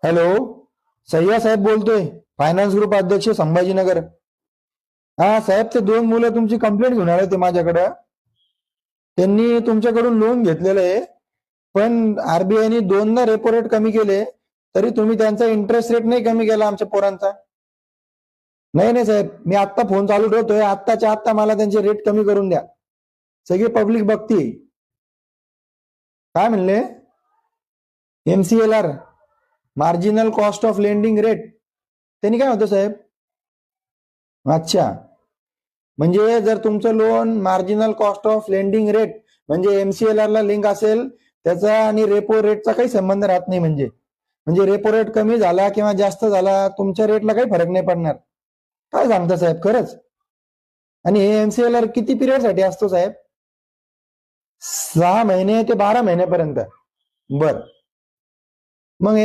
Hello. सय्या साहेब बोलतोय. Finance group अध्यक्ष संभाजीनगर. हा साहेब, ते दोन मुलं तुमची कंप्लेंट घेऊन आले होते माझ्याकडे. त्यांनी तुमच्याकडून लोन घेतलेलं आहे, पण आरबीआयने दोनदा रेपो रेट कमी केले, तरी तुम्ही त्यांचा इंटरेस्ट रेट नाही कमी केला आमच्या पोरांचा. नाही नाही साहेब, मी आत्ता फोन चालू ठेवतोय, आत्ताच्या आत्ता मला त्यांचे रेट कमी करून द्या. सगळी पब्लिक बघती. काय म्हणले? MCLR, marginal cost of lending rate. त्यांनी काय होतं साहेब? अच्छा, म्हणजे जर तुमचं loan marginal cost of lending rate म्हणजे MCLR ला लिंक असेल, त्याचा आणि रेपो रेटचा काही संबंध राहत नाही. म्हणजे रेपो रेट कमी झाला किंवा जास्त झाला, तुमच्या रेटला काही फरक नाही पडणार. काय सांगता साहेब, खरंच? आणि हे MCLR किती पिरियड साठी असतो साहेब? 6 महिने ते 12 महिन्यापर्यंत. बर.